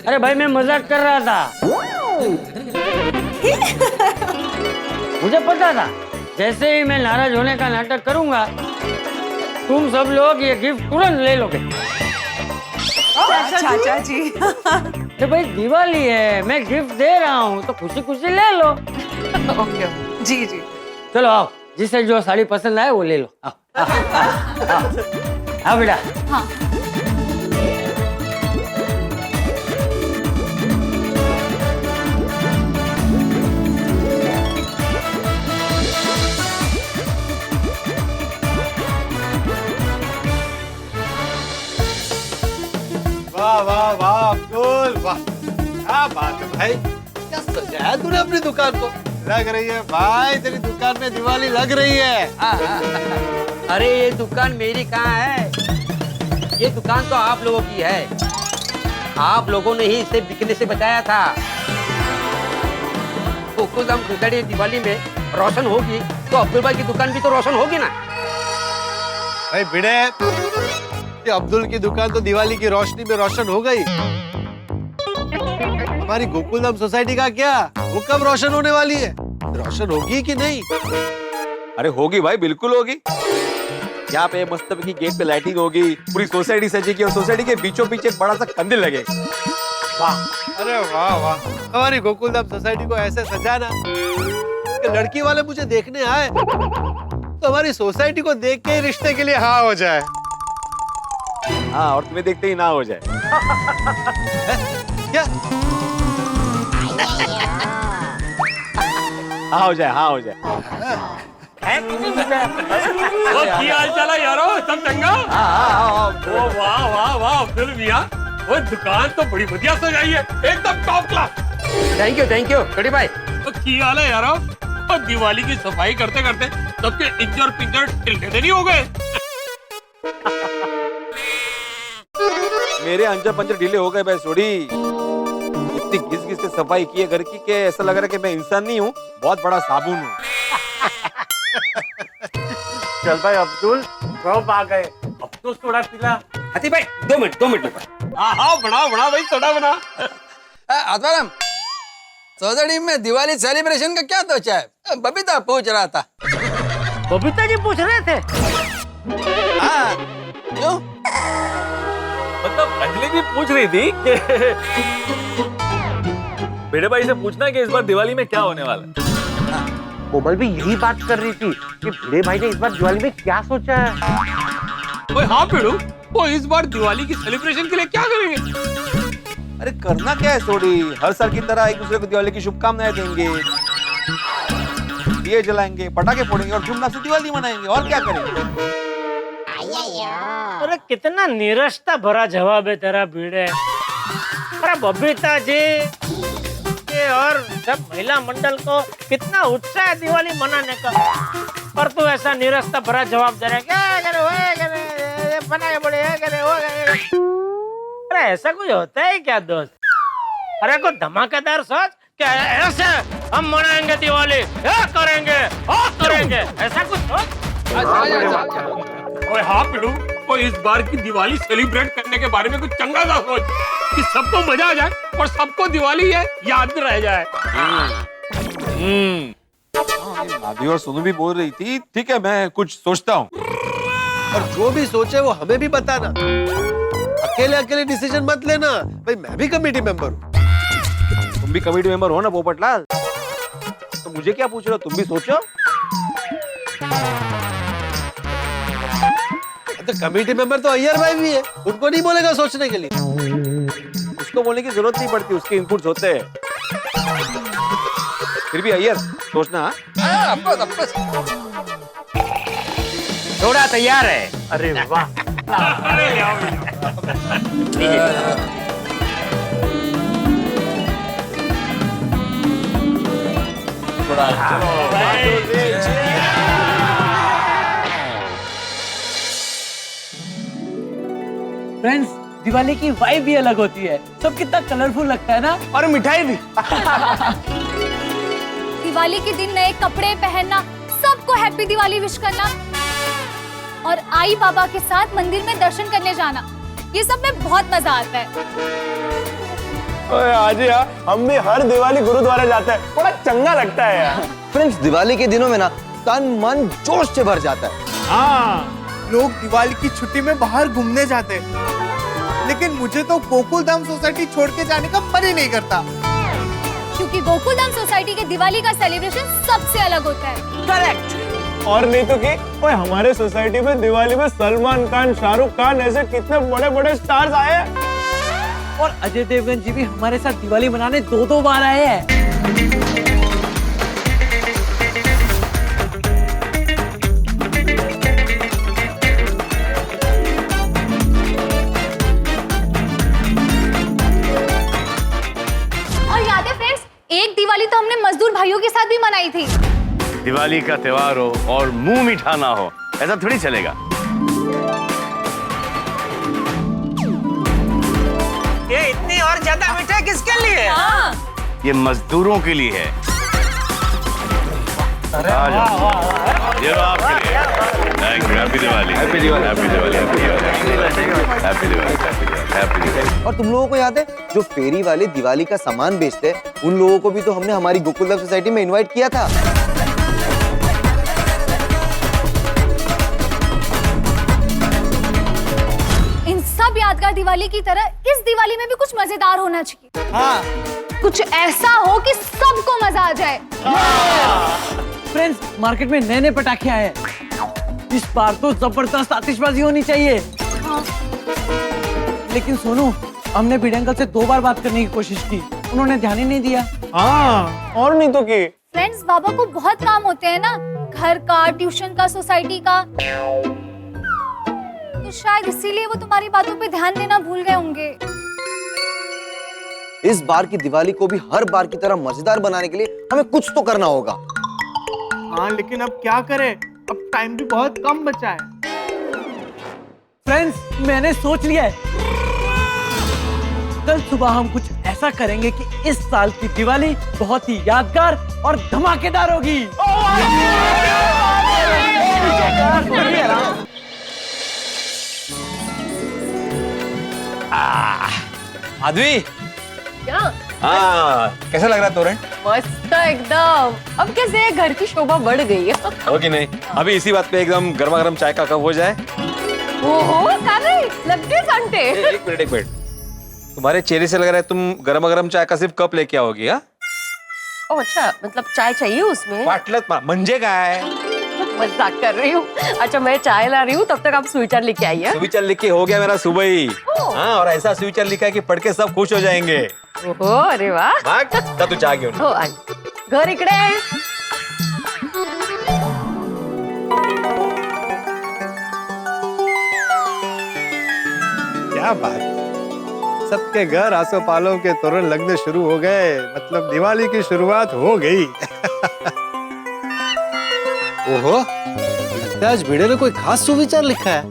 अरे भाई, मैं मजाक कर रहा था। मुझे पता था जैसे ही मैं नाराज होने का नाटक करूंगा, तुम सब लोग ये गिफ्ट तुरंत ले लोगे। चाचा जी। तो भाई दिवाली है, मैं गिफ्ट दे रहा हूँ तो खुशी खुशी ले लो। ओके, जी जी। चलो आओ, जिसे जो साड़ी पसंद आए वो ले लो। आओ आओ, आओ बेटा। हाँ। वाह वाह वाह अब्दुल, वाह क्या बात है भाई, क्या सजाया तूने अपनी दुकान को। लग रही है भाई, तेरी दुकान में दिवाली लग रही है। अरे ये दुकान मेरी कहाँ है, ये दुकान तो आप लोगों की है। आप लोगों ने ही इसे बिकने से बचाया था। गोकुलधाम सोसाइटी दिवाली में रोशन होगी तो अब्दुल भाई की दुकान भी तो रोशन होगी ना। भाई भिड़े, ये अब्दुल की दुकान तो दिवाली की रोशनी में रोशन हो गई, हमारी गोकुलधाम सोसाइटी का क्या, वो कब रोशन होने वाली है, रोशन होगी कि नहीं? अरे होगी भाई, बिल्कुल होगी। यहाँ पे मस्त की गेट पे लाइटिंग होगी, पूरी सोसाइटी सजेगी और सोसाइटी के बीचों बीच एक बड़ा सा कंदिल लगेगा। वाह, अरे वाह वाह, हमारी गोकुलधाम सोसाइटी को ऐसे सजाना कि लड़की वाले मुझे देखने आए तो हमारी सोसाइटी को देख के ही रिश्ते के लिए हाँ हो जाए। हाँ, और तुम्हें देखते ही ना हो जाए। क्या? हाँ हो जाए, हाँ हो जाए। वो क्या हाल चाल है यारो, सब चंगा? ओ वाह वाह वाह अब्दुल मियां, वो दुकान तो बड़ी बढ़िया सजाई है, एकदम टॉप क्लास। थैंक यू कड़ी भाई। तो क्या हाल है यारो, और दिवाली की सफाई करते करते सबके इंजर पिंजर ढीले नहीं हो गए? मेरे अंजर पंजर ढीले हो गए भाई सोडी। इतनी घिस घिस के सफाई की है घर की कि ऐसा लग रहा है कि मैं इंसान नहीं हूँ, बहुत बड़ा साबुन हूँ। चल भाई अब्दुल, कब आ गए? अब तो सोडा पिला। हाथी भाई 2 मिनट। हाँ बना भाई, सोडा बना। आत्माराम, सोसाइटी में दिवाली सेलिब्रेशन का क्या सोचा है? बबीता पूछ रहा था। बबीता जी पूछ रहे थे? हाँ, क्यों? मतलब अंजलि भी पूछ रही थी कि बेटे भाई से पूछना कि इस बार दिवाली में क्या होने वाला है। कोमल भी यही बात कर रही थी कि भिड़े भाई ने इस बार दिवाली में क्या सोचा है। ओए हाँ पेड़ू, वो इस बार दिवाली की सेलिब्रेशन के लिए क्या करेंगे? अरे करना क्या है सोडी, हर साल की तरह एक दूसरे को दिवाली की शुभकामनाएं देंगे, दिए जलाएंगे, पटाखे फोड़ेंगे और धूमधाम से दिवाली मनाएंगे, और क्या करेंगे। अरे कितना निरस्ता भरा जवाब है तेरा भिड़े। अरे बबीता जी और सब महिला मंडल को कितना उत्साह है दिवाली मनाने का, और तू ऐसा निरस्ता भरा जवाब दे रहा है, क्या करे बनाए बड़े अरे ऐसा कुछ होता है क्या दोस्त? अरे कोई धमाकेदार सोच क्या ऐसे हम मनाएंगे दिवाली, करेंगे ऐसा कुछ सोच। ओए हाँ पेड़ू, वो इस बार की दिवाली सेलिब्रेट करने के बारे में कुछ चंगा सा सोच कि सबको मजा आ जाए और सबको दिवाली है याद रह जाए। भाभी और सोनू भी बोल रही थी, ठीक है मैं कुछ सोचता हूँ। और जो भी सोचे वो हमें भी बताना, अकेले डिसीजन मत लेना भाई, मैं भी कमेटी मेंबर हूँ। तुम भी कमेटी मेंबर हो ना पोपटलाल, तो मुझे क्या पूछ रहे हो, तुम भी सोचो। तो कमेटी मेंबर तो अय्यर भाई भी है, उनको नहीं बोलेगा सोचने के लिए? उसको बोलने की जरूरत नहीं पड़ती, उसके इनपुट्स होते हैं। फिर भी अय्यर सोचना। थोड़ा तैयार है। अरे वाह। फ्रेंड्स, दिवाली की वाइब भी अलग होती है, सब कितना कलरफुल लगता है ना, और मिठाई भी। दिवाली के दिन नए कपड़े पहनना, सबको हैप्पी दिवाली विश करना और आई बाबा के साथ मंदिर में दर्शन करने जाना, ये सब में बहुत मजा आता है। आज यार हम भी हर दिवाली गुरुद्वारे जाते हैं, बड़ा चंगा लगता है यार। फ्रेंड्स, दिवाली के दिनों में ना तन मन जोश से भर जाता है। हाँ, लोग दिवाली की छुट्टी में बाहर घूमने जाते हैं, लेकिन मुझे तो गोकुल धाम सोसाइटी छोड़ के जाने का मन ही नहीं करता। क्योंकि गोकुल धाम सोसाइटी के दिवाली का सेलिब्रेशन सबसे अलग होता है। करेक्ट। और नहीं तो कि ओए हमारे सोसाइटी में दिवाली में सलमान खान, शाहरुख खान ऐसे कितने बड़े बड़े स्टार्स आए हैं। और अजय देवगन जी भी हमारे साथ दिवाली मनाने 2-2 बार आए हैं। और याद है फ्रेंड्स, एक दिवाली तो हमने मजदूर भाइयों के साथ भी मनाई थी। दिवाली का त्योहार हो और मुंह मीठा ना हो, ऐसा थोड़ी चलेगा। ये इतनी और ज्यादा मिठाई किसके लिए? ये मजदूरों के लिए है। आ जाओ, ये लो आपके लिए। Thank you. Happy Diwali. Happy Diwali. Happy Diwali. Happy Diwali. Happy Diwali. Happy Diwali. और तुम लोगों को याद है जो फेरी वाले दिवाली का सामान बेचते हैं, उन लोगों को भी तो हमने हमारी गोकुलधाम सोसाइटी में इनवाइट किया था। इन सब यादगार दिवाली की तरह इस दिवाली में भी कुछ मजेदार होना चाहिए। हाँ। कुछ ऐसा हो कि सबको मजा आ जाए। फ्रेंड्स, मार्केट में नए नए पटाखे आए हैं, इस बार तो जबरदस्त आतिशबाजी होनी चाहिए। हाँ। लेकिन सोनू, हमने भिड़े अंकल से 2 बार बात करने की कोशिश की, उन्होंने ध्यान ही नहीं दिया। हाँ, और नहीं तो की। फ्रेंड्स, बाबा को बहुत काम होते हैं ना, घर का, ट्यूशन का, सोसाइटी का, तो शायद इसीलिए वो तुम्हारी बातों पे ध्यान देना भूल गए होंगे। इस बार की दिवाली को भी हर बार की तरह मजेदार बनाने के लिए हमें कुछ तो करना होगा। हाँ लेकिन अब क्या करें, अब टाइम भी बहुत कम बचा है। फ्रेंड्स, मैंने सोच लिया है, कल सुबह हम कुछ ऐसा करेंगे कि इस साल की दिवाली बहुत ही यादगार और धमाकेदार होगी। माधवी, क्या? हाँ कैसा लग रहा है तोरण? मस्त एकदम। अब कैसे घर की शोभा बढ़ गई है। हो कि नहीं? अभी इसी बात पे एकदम गर्मा गर्म चाय का कप हो जाए। ओहो सारे लगते संटे। एक मिनट, तुम्हारे चेहरे से लग रहा है तुम गर्मा गर्म चाय का सिर्फ कप लेके आओगी। हाँ ओह अच्छा, मतलब चाय चाहिए उसमें? वाटलत म्हणजे काय? मजाक कर रही हूँ। अच्छा मैं चाय ला रही हूँ, तब तक आप स्वीटर लेके आइए। स्वीटर लिख के हो गया मेरा सुबह ही। हाँ, और ऐसा स्वीटर लिखा है कि पढ़ के सब खुश हो जाएंगे। ओहो अरे वाह। तू चाय घेऊन हो आई। घर इकडे आहे। क्या बात, सबके घर आसोपालों के तोरण लगने शुरू हो गए, मतलब दिवाली की शुरुआत हो गई। ओहो, लगता है आज भिड़े ने कोई खास सुविचार लिखा है।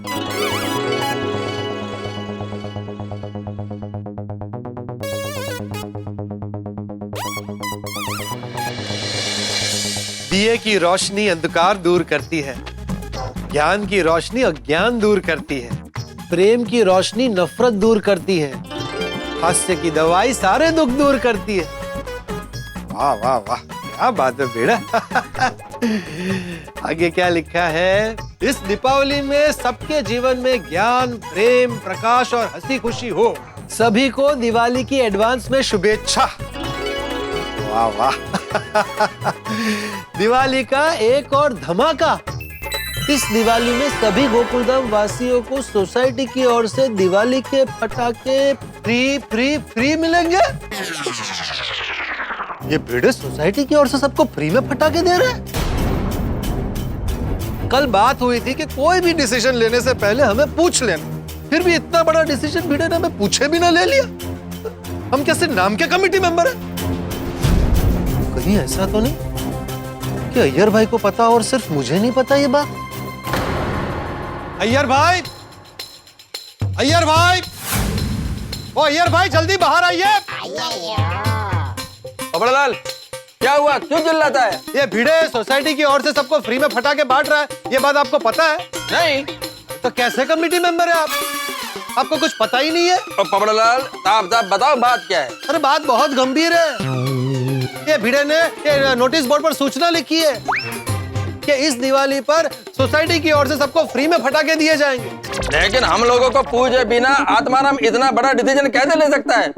दिए की रोशनी अंधकार दूर करती है, ज्ञान की रोशनी अज्ञान दूर करती है, प्रेम की रोशनी नफरत दूर करती है, हास्य की दवाई सारे दुख दूर करती है। वाह वाह वाह, क्या बात है बेड़ा। आगे क्या लिखा है? इस दीपावली में सबके जीवन में ज्ञान, प्रेम, प्रकाश और हंसी खुशी हो। सभी को दिवाली की एडवांस में शुभेच्छा। वाह वाह। दिवाली का एक और धमाका। इस दिवाली में सभी गोकुलधाम वासियों को सोसाइटी की ओर से दिवाली के पटाखे फ्री फ्री फ्री मिलेंगे। ये भिड़े सोसाइटी की ओर से सबको फ्री में पटाखे दे रहे हैं। कल बात हुई थी कि कोई भी डिसीजन लेने से पहले हमें पूछ लेना, फिर भी इतना बड़ा डिसीजन भिड़े ने हमें पूछे भी ना ले लिया। हम कैसे नाम के कमेटी मेंबर हैं? कहीं ऐसा तो नहीं कि अय्यर भाई को पता और सिर्फ मुझे नहीं पता ये बात? अय्यर भाई, अय्यर भाई, ओ अय्यर भाई जल्दी बाहर आइए। अबड़लाल, क्या हुआ, क्यों चिल्लाता है? ये भिड़े सोसाइटी की ओर से सबको फ्री में फटाके बांट रहा है, ये बात आपको पता है? नहीं। तो कैसे कमेटी मेंबर है आप? आपको कुछ पता ही नहीं है? पबड़लाल, आप बताओ बात क्या है? अरे बात बहुत गंभीर है। ये भिड़े ने ये नोटिस बोर्ड पर सूचना लिखी है कि इस दिवाली पर सोसाइटी की ओर से सबको फ्री में फटाके दिए जाएंगे। लेकिन हम लोगों को पूछे बिना आत्माराम इतना बड़ा डिसीजन कैसे ले सकता है?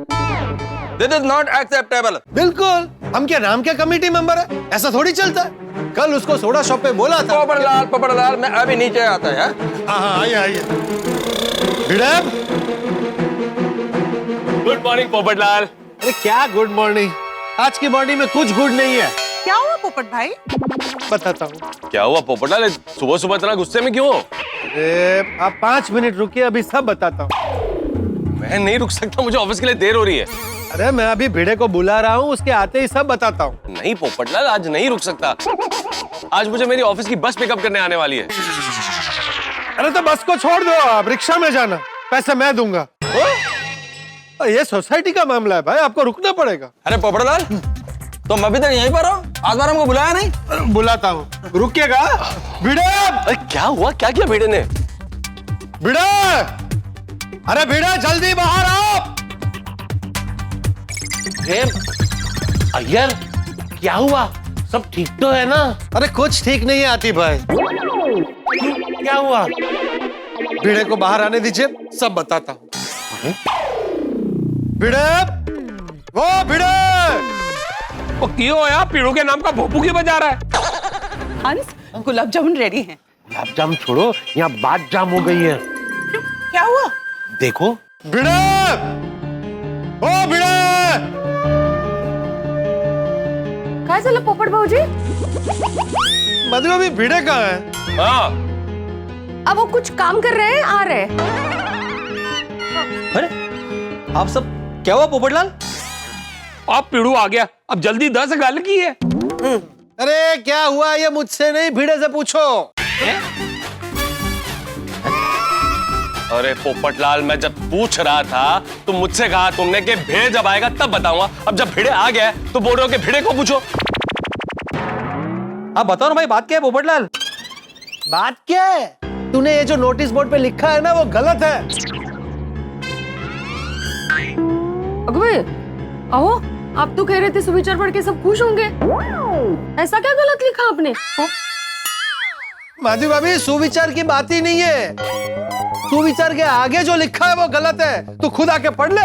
This is not acceptable. बिल्कुल, हम क्या नाम के कमेटी मेंबर है? ऐसा थोड़ी चलता है। कल उसको सोडा शॉप पे बोला था। पबड़लाल, मैं अभी नीचे आता है। हाँ आइए आइए। भिड़े, गुड मॉर्निंग पोपटलाल। अरे क्या गुड मॉर्निंग, आज की मॉर्निंग में कुछ गुड नहीं है। क्या हुआ पोपट भाई? बताता हूँ। क्या हुआ पोपटलाल, सुबह सुबह इतना गुस्से में क्यों हो? अरे आप 5 मिनट रुकिए, अभी सब बताता हूँ। मैं नहीं रुक सकता, मुझे ऑफिस के लिए देर हो रही है। अरे मैं अभी भिड़े को बुला रहा हूँ, उसके आते ही सब बताता हूँ। नहीं पोपटलाल, आज नहीं रुक सकता। आज मुझे मेरी ऑफिस की बस पिकअप करने आने वाली है। अरे तो बस को छोड़ दो, आप रिक्शा में जाना, पैसे मैं दूंगा। ये सोसाइटी का मामला है भाई, आपको रुकना पड़ेगा। अरे पोपटलाल, तुम अभी तक यहीं पर हो? आत्माराम को बुलाया नहीं? बुलाता हूँ, रुकिएगा। भिड़े, अरे क्या हुआ, क्या किया भिड़े ने? भिड़े, अरे भिड़े जल्दी बाहर आओ। अय्यर, क्या हुआ? सब ठीक तो है ना? अरे कुछ ठीक नहीं है आतिफ भाई। क्या हुआ? भिड़े को बाहर आने दीजिए, सब बताता हूँ। भिड़े, वो भिड़े, वो क्यों यार पीड़ू के नाम का भोपू क्यों बजा रहा है? हंस, गुलाब जामुन रेडी हैं। गुलाब जाम छोड़ो, यहाँ बात जाम हो गई है। क्या हुआ? देखो। भिड़े, ओ भिड़े, काय झालं पोपट भाऊजी? मतलब अभी भिड़े कहाँ है? हाँ। अब वो कुछ काम कर रहे हैं, आ रहे। अरे आप सब क्या हुआ पोपटलाल? अब पीड़ू आ गया, अब जल्दी 10 गल की है। अरे क्या हुआ ये मुझसे नहीं भिड़े से पूछो। अरे पोपटलाल, मैं जब पूछ रहा था तो मुझसे कहा तुमने कि भिड़े जब आएगा तब बताऊंगा। अब जब भिड़े आ गया तो बोल रहे हो कि भिड़े को पूछो। आप बताओ ना भाई, बात क्या है पोपटलाल? बात क्या है? तूने ये जो नोटिस बोर्ड पे लिखा है ना वो गलत है। अगवे, आओ, आप तो कह रहे थे सुविचार पढ़ के सब खुश होंगे। ऐसा क्या गलत लिखा आपने? माधवी भाभी, सुविचार की बात ही नहीं है। सुविचार के आगे जो लिखा है वो गलत है। तू खुद आके पढ़ ले।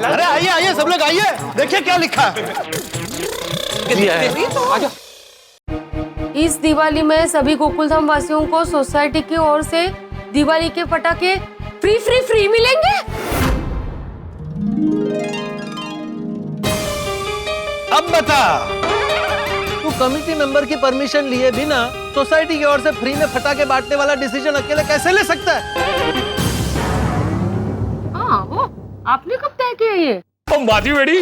अरे आइए आइए सब लोग आइए, देखिए क्या लिखा है। इस दिवाली में सभी गोकुलधाम वासियों को सोसाइटी की ओर से दिवाली के पटाखे फ्री फ्री फ्री मिलेंगे। अब बता, तू कमिटी मेंबर की परमिशन लिए बिना सोसाइटी की ओर से फ्री में फटाके बांटने वाला डिसीजन अकेले कैसे ले सकता है? हाँ, वो आपने कब तय किया ये? ओ माधवी बेटी,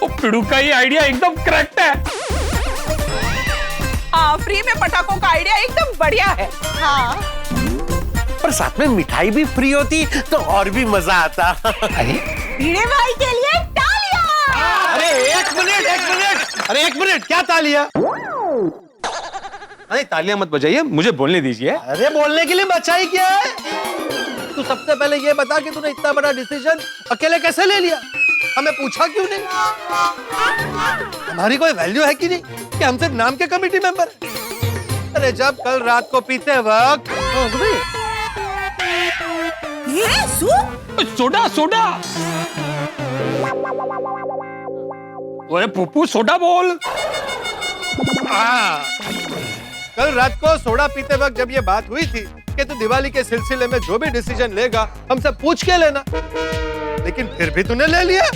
वो पिड़ू का ये आइडिया एकदम करेक्ट है। हाँ, फ्री में पटाखों का आइडिया एकदम बढ़िया है। हाँ, पर साथ में मिठाई भी फ्री होती तो और भी मजा आता। भिड़े भाई के लिए तालियां। अरे एक मिनट, अरे एक मिनट, क्या तालियां? अरे तालियां मत बजाइए, मुझे बोलने दीजिए। अरे बोलने के लिए बचाई क्या है? तू सबसे पहले ये बता कि तूने इतना बड़ा डिसीजन अकेले कैसे ले लिया? हमें पूछा क्यों नहीं? हमारी कोई वैल्यू है कि नहीं कि हम सिर्फ नाम के कमेटी मेंबर? अरे जब कल रात को पीते वक्त ये सोडा सोडा, ओए पुप्पू सोडा बोल। कल रात को सोडा पीते वक्त जब ये बात हुई थी कि तू दिवाली के सिलसिले में जो भी डिसीजन लेगा हमसे पूछ के लेना, लेकिन फिर भी तूने ले लिया।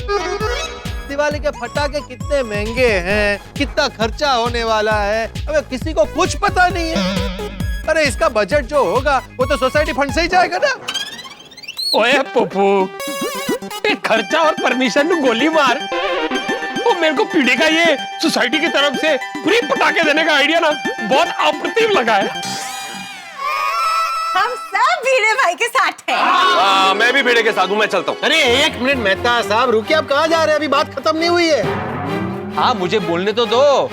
दिवाली के पटाखे कितने महंगे हैं, कितना खर्चा होने वाला है, अबे किसी को कुछ पता नहीं है। अरे इसका बजट जो होगा वो तो सोसाइटी फंड से ही जाएगा ना। ओए पुप्पू, खर्चा और परमिशन को गोली मार। वो मेरे को पीढ़ी का ये सोसाइटी की तरफ से फ्री पटाखे देने का आइडिया ना बहुत अप्रतिम लगा है। हम सब भिड़े भाई के साथ हैं। मैं भी भिड़े के साथ हूं, मैं चलता हूं। अरे एक मिनट मेहता साहब, रुकिए, आप कहाँ जा रहे हैं? अभी बात खत्म नहीं हुई है। हाँ, मुझे बोलने तो दो।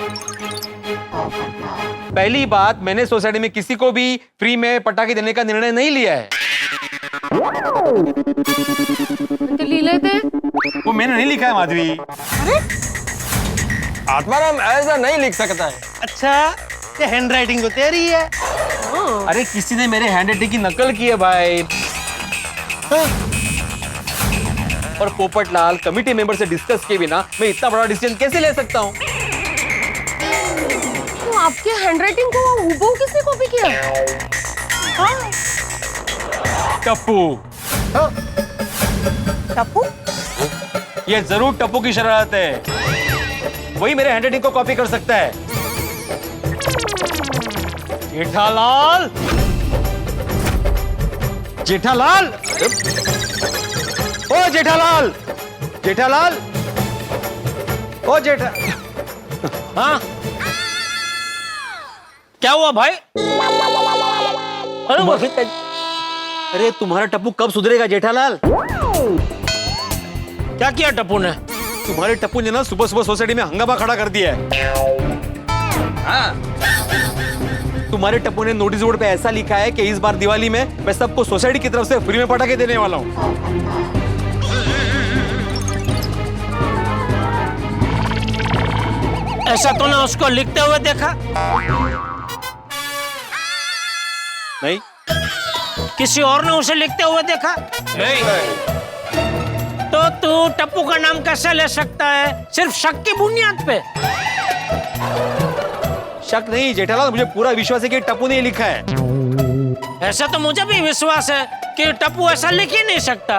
पहली बात, मैंने सोसाइटी में किसी को भी फ्री में पटाखे देने का निर्णय नहीं लिया है। तो ले लेते। वो मैंने नहीं लिखा है माधवी। आत्माराम ऐसा नहीं लिख सकता है। अच्छा, ये हैंड राइटिंग तो तेरी है। अरे किसी ने मेरे हैंड राइटिंग की नकल की है भाई। और पोपटलाल, कमिटी मेंबर से डिस्कस किए बिना मैं इतना बड़ा डिसीजन कैसे ले सकता हूँ? तो आपके हैंडराइटिंग को हूबहू किसने कॉपी किया? हाँ। टप्पू। टप्पू? ये जरूर टप्पू की शरारत है। वही मेरे हैंडराइटिंग को कॉपी कर सकता है। जेठालाल, जेठालाल, ओ जेठालाल, जेठालाल, ओ जेठा। हाँ, क्या हुआ भाई? अरे तुम्हारा टप्पू कब सुधरेगा जेठालाल? क्या किया टप्पू ने? तुम्हारे टप्पू ने ना सुबह सुबह सोसाइटी में हंगामा खड़ा कर दिया है। तुम्हारे टप्पू ने नोटिस बोर्ड पे ऐसा लिखा है कि इस बार दिवाली में मैं सबको सोसाइटी की तरफ से फ्री में पटाखे देने वाला हूँ। ऐसा तूने उसको लिखते हुए देखा? नहीं। किसी और ने उसे लिखते हुए देखा? नहीं। तो तू टप्पू का नाम कैसे ले सकता है? सिर्फ शक की बुनियाद पे? शक नहीं जेठालाल, मुझे पूरा विश्वास है कि टप्पू ने लिखा है। ऐसा तो मुझे भी विश्वास है कि टप्पू ऐसा लिख ही नहीं सकता।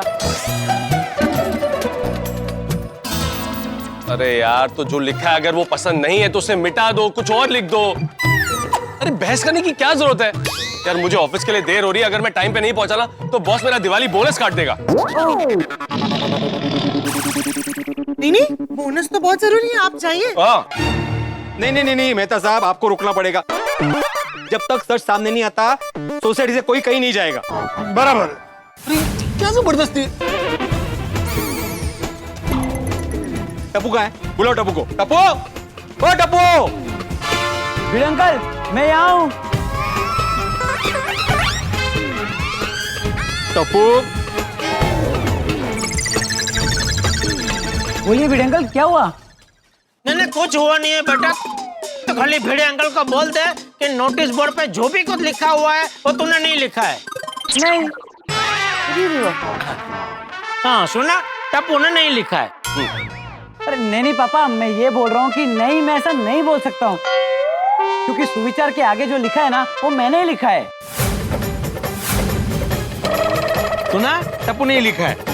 अरे यार, तो जो लिखा है अगर वो पसंद नहीं है तो उसे मिटा दो, कुछ और लिख दो। अरे बहस करने की क्या जरूरत है यार? मुझे ऑफिस के लिए देर हो रही है, अगर मैं टाइम पे नहीं पहुंचा ना तो बॉस मेरा दिवाली बोनस काट देगा। नहीं, बोनस तो बहुत जरूरी है, आप जाइए। हाँ। नहीं मेहता साहब, आपको रुकना पड़ेगा। जब तक सच सामने नहीं आता सोसाइटी से कोई कहीं नहीं जाएगा। बराबर। क्या जबरदस्ती। टप्पू कहाँ है? बुलाओ टप्पू को। टप्पू, ओ टप्पू। भिड़े अंकल, मैं यहाँ हूँ। टप्पू, बोलिए भिड़े अंकल, क्या हुआ? नहीं कुछ हुआ नहीं है बेटा। तो खाली भिड़े अंकल को बोल दे कि नोटिस बोर्ड पे जो भी कुछ लिखा हुआ है वो तूने नहीं लिखा है। नहीं। हाँ सुना, टप्पू ने नहीं लिखा है। अरे नहीं पापा, मैं ये बोल रहा हूँ कि नहीं, मैं ऐसा नहीं बोल सकता हूँ, क्योंकि सुविचार के आगे जो लिखा है ना, वो मैंने लिखा है। सुना? टप्पू ने लिखा है।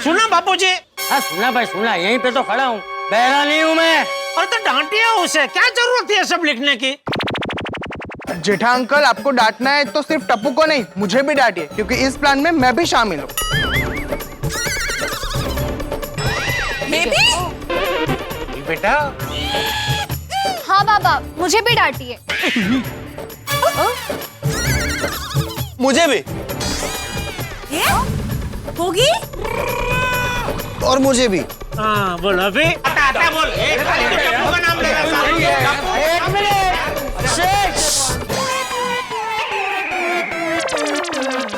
सुना बापूजी? हाँ सुना भाई सुना, यहीं पे तो खड़ा हूँ, बहरा नहीं हूँ मैं। और तो डांटिए उसे, क्या जरूरत है सब लिखने की? जेठा अंकल, आपको डांटना है तो सिर्फ टप्पू को नहीं, मुझे भी डांटिए, क्योंकि इस प्लान में मैं भी शामिल हूँ। बेटा। हाँ बाबा, मुझे भी डांटिए। मुझे भी। ये होगी? और मुझे भी। हाँ बोल अभी। आता बोल। टप्पू का नाम ले रहा। एक मिनट।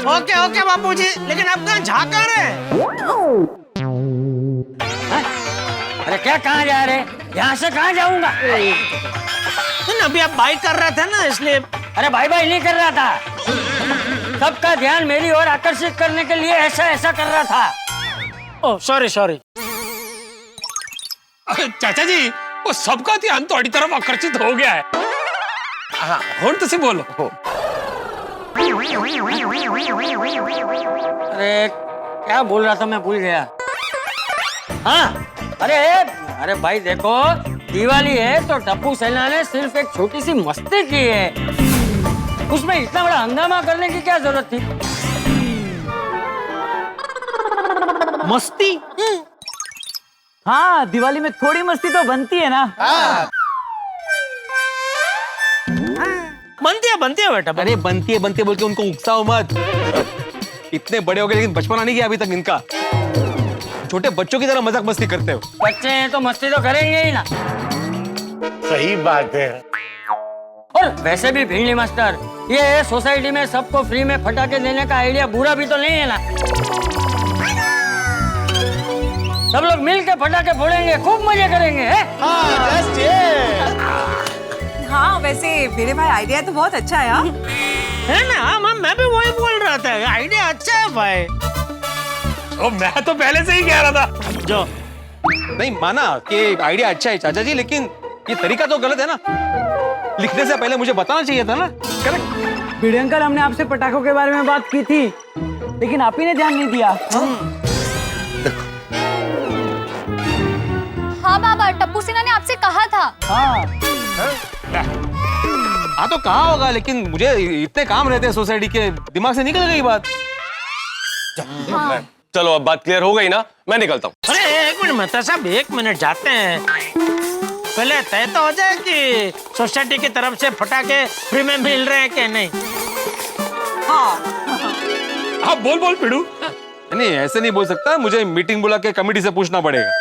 ओके बापूजी, लेकिन अब कहाँ झाका रहे? अरे क्या, कहाँ जा रहे? यहाँ से कहाँ जाऊंगा? अभी आप बाई कर रहे थे ना, इसलिए। अरे बाई नहीं कर रहा था, सबका ध्यान मेरी ओर आकर्षित करने के लिए ऐसा कर रहा था। Oh sorry. चाचा जी, वो सबका ध्यान तुम्हारी तरफ आकर्षित हो गया है। हाँ, और तो से बोलो। अरे क्या बोल रहा था, मैं भूल गया। हाँ, अरे भाई देखो, दिवाली है तो टप्पू सेना ने सिर्फ एक छोटी सी मस्ती की है, उसमें इतना बड़ा हंगामा करने की क्या जरूरत थी? मस्ती? हाँ, दिवाली में थोड़ी मस्ती तो बनती है ना। बनती है बेटा। अरे बनती है बोल के उनको उकसाओ मत। इतने बड़े हो गए लेकिन बचपना नहीं किया अभी तक इनका। छोटे बच्चों की तरह मजाक मस्ती करते हो। बच्चे हैं तो मस्ती तो करेंगे ही ना। सही बात है। और वैसे भी भिड़नी मास्टर, ये सोसाइटी में सबको फ्री में फटाके देने का आइडिया बुरा भी तो नहीं है ना। सब लोग मिल के फटाके फोड़ेंगे, खूब मजे करेंगे, है? हाँ वैसे मेरे भाई आइडिया तो बहुत अच्छा है। है ना, मैं भी वही बोल रहा था, आइडिया अच्छा है भाई। ओ, मैं तो पहले से ही कह रहा था। जो नहीं माना कि आइडिया अच्छा है चाचा जी, लेकिन ये तरीका तो गलत है ना। लिखने से पहले मुझे बताना चाहिए था ना। करेक्ट। भिड़े अंकल, हमने आपसे पटाखों के बारे में बात की थी, लेकिन आप ही ने ध्यान नहीं दिया। हाँ बाबा, टप्पू सेना ने आपसे कहा था। हाँ तो कहा होगा, लेकिन मुझे इतने काम रहते हैं सोसाइटी के, दिमाग से निकल गई बात। हाँ। चलो अब बात क्लियर हो गई ना, मैं निकलता हूँ। अरे एक मिनट मेहता साहब, 1 मिनट जाते हैं। पहले तय तो हो जाए कि सोसाइटी की तरफ से फटाके फ्री में मिल रहे हैं कि नहीं। हाँ बोल पिड़ू। नहीं ऐसे नहीं बोल सकता, मुझे मीटिंग बुला के कमेटी से पूछना पड़ेगा।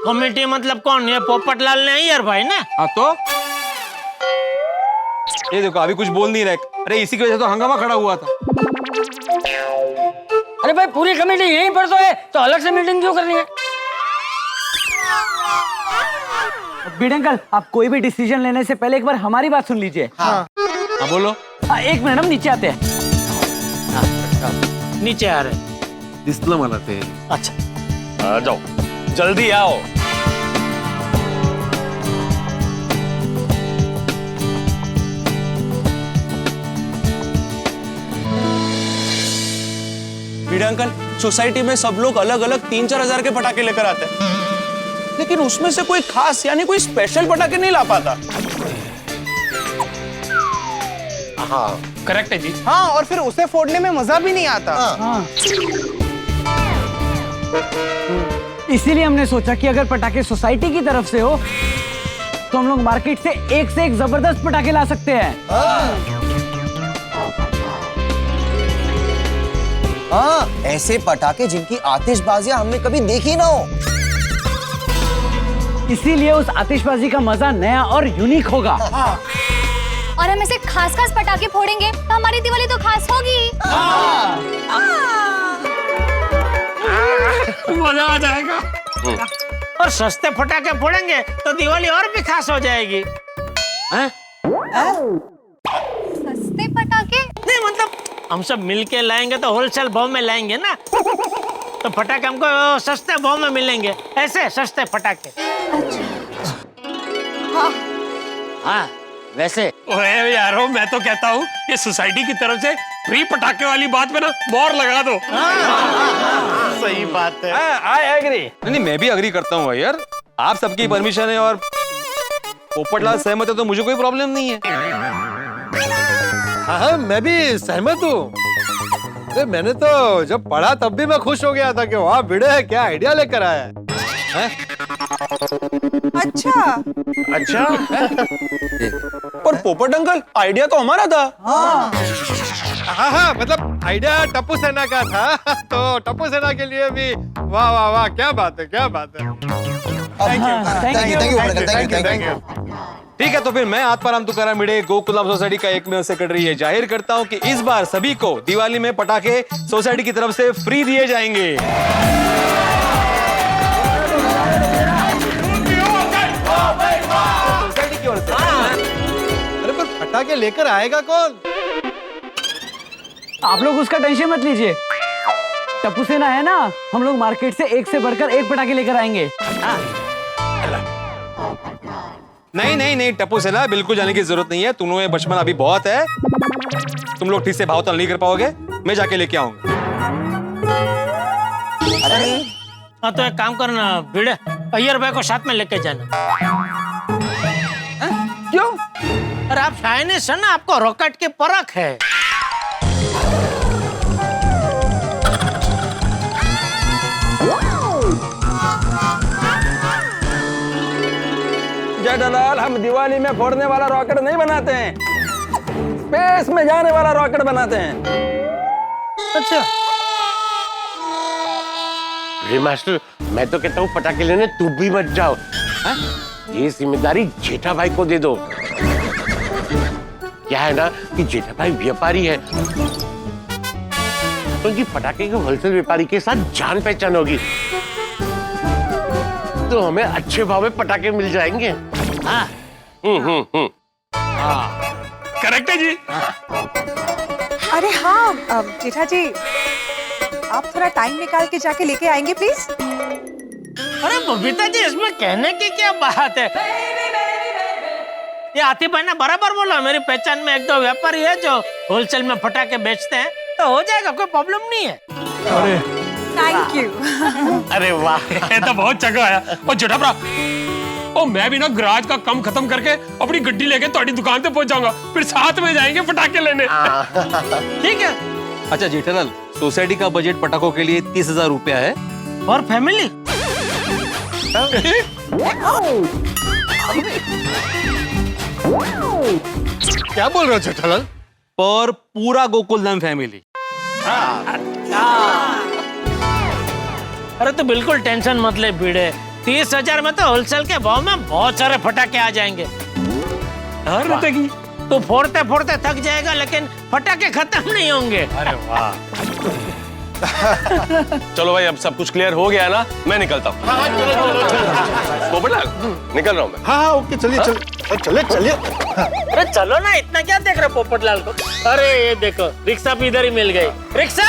कमेटी मतलब कौन? ये पोपटलाल ने यार भाई ना। हाँ तो ये देखो अभी कुछ बोल नहीं रहे। अरे इसी की वजह से तो हंगामा खड़ा हुआ था। अरे भाई पूरी कमेटी यहीं पर तो है, तो अलग से मीटिंग क्यों करनी है? भिड़े अंकल, आप कोई भी डिसीजन लेने से पहले एक बार हमारी बात सुन लीजिए। हाँ बोलो। 1 मिनट, हम नीचे आते हैं। नीचे आ रहे। डिस्प्ले बनाते हैं। अच्छा आ जाओ, जल्दी आओ। भिड़े अंकल, सोसाइटी में सब लोग अलग अलग 3-4 हजार के पटाखे लेकर आते हैं, लेकिन उसमें से कोई खास यानी कोई स्पेशल पटाखे नहीं ला पाता। हाँ करेक्ट है जी। हाँ, और फिर उसे फोड़ने में मजा भी नहीं आता। इसीलिए हमने सोचा कि अगर पटाखे सोसाइटी की तरफ से हो तो हम लोग मार्केट से एक जबरदस्त पटाखे ला सकते हैं। हाँ, ऐसे पटाखे जिनकी आतिशबाजियां हमने कभी देखी ना हो। इसीलिए उस आतिशबाजी का मजा नया और यूनिक होगा। और हम ऐसे खास पटाखे फोड़ेंगे तो हमारी दिवाली तो खास होगी। मजा आ जाएगा। और सस्ते पटाखे फोड़ेंगे तो दिवाली और भी खास हो जाएगी। सस्ते पटाखे? नहीं मतलब हम सब मिलके लाएंगे तो होलसेल भाव में लाएंगे ना, तो पटाखे हमको सस्ते भाव में मिलेंगे। ऐसे सस्ते पटाखे। हाँ वैसे ओए यारो, मैं तो कहता हूँ ये सोसाइटी की तरफ से फ्री पटाखे वाली बात पे ना मोहर लगा दो। सही बात है। I agree. नहीं, मैं भी अग्री करता हूँ यार। आप सबकी परमिशन है और पोपटलाल सहमत है तो मुझे कोई प्रॉब्लम नहीं है। हाँ, मैं भी सहमत हूँ। अरे मैंने तो जब पढ़ा तब भी मैं खुश हो गया था कि वाह भिड़े क्या आइडिया लेकर आया है। अच्छा अच्छा। पर पोपट अंकल, आइडिया तो हमारा था। हाँ, मतलब आइडिया टप्पू सेना का था तो टप्पू सेना के लिए भी वाह वाह वाह, क्या बात है, क्या बात है। Thank you. ठीक है, तो फिर मैं आत्माराम तुकाराम भिड़े गोकुलधाम सोसाइटी का एकमेव सेक्रेटरी ये जाहिर करता हूँ कि इस बार सभी को दिवाली में पटाखे सोसाइटी की तरफ से फ्री दिए जाएंगे। अरे पर पटाखे लेकर आएगा कौन? आप लोग उसका टेंशन मत लीजिए, टप्पू सेना है ना, हम लोग मार्केट से एक से बढ़कर एक पटाखे लेकर आएंगे। नहीं, टप्पू सेना बिल्कुल जाने की जरूरत नहीं है। तुम लोगों में बचपन अभी बहुत है, तुम लोग ठीक से भाव ताल नहीं कर पाओगे, मैं जाके लेके आऊंगा। हाँ तो एक काम करना भिड़े, अय्यर भाई को साथ में लेके जाना। क्यों? अरे आप चाइनीज है ना, आपको रॉकेट की परख है। जेठालाल, हम दिवाली में फोड़ने वाला रॉकेट नहीं बनाते हैं, स्पेस में जाने वाला रॉकेट बनाते हैं। अच्छा अरे मास्टर, मैं तो कहता हूँ पटाखे लेने तू भी मत जाओ। ये जिम्मेदारी जेठा भाई को दे दो। क्या है ना कि जेठा भाई व्यापारी है, तो उनकी पटाखे के होलसेल व्यापारी के साथ जान पहचान होगी, तो हमें अच्छे भाव में पटाखे मिल जाएंगे। हाँ। करेक्ट है जी। अरे हाँ जेठा जी, आप थोड़ा टाइम निकाल के जाके लेके आएंगे प्लीज। अरे बबीता जी, इसमें कहने की क्या बात है। ये आतिफ भाई ने बराबर बोला, मेरी पहचान में एक दो व्यापारी है जो होलसेल में पटाखे बेचते हैं, तो हो जाएगा, कोई प्रॉब्लम नहीं है। अरे थैंक यू। अरे वाह, ये तो बहुत चंगा आया। और जेठा भरा, और मैं भी ना गराज का काम खत्म करके अपनी गड्डी लेके तुम्हारी दुकान पे पहुंच जाऊंगा, फिर साथ में जाएंगे पटाखे लेने। ठीक है। अच्छा जेठालाल, सोसाइटी का बजट पटाखों के लिए 30,000 रुपया है। और फैमिली? क्या बोल रहे हो जेठालाल? पर पूरा गोकुलधाम फैमिली। अरे तो बिल्कुल टेंशन मत ले भिड़े, 30,000 में तो होलसेल के भाव में बहुत सारे पटाखे आ जाएंगे। तो फोड़ते फोड़ते थक जाएगा, लेकिन पटाखे खत्म नहीं होंगे। अरे वाह। चलो भाई, अब सब कुछ क्लियर हो गया ना, मैं निकलता हूँ। पोपटलाल, निकल रहा हूँ मैं। हाँ, ओके, चलिए चलिए। अरे चलो ना, इतना क्या देख रहे पोपटलाल को। अरे ये देखो, रिक्शा भी इधर ही मिल गई। रिक्शा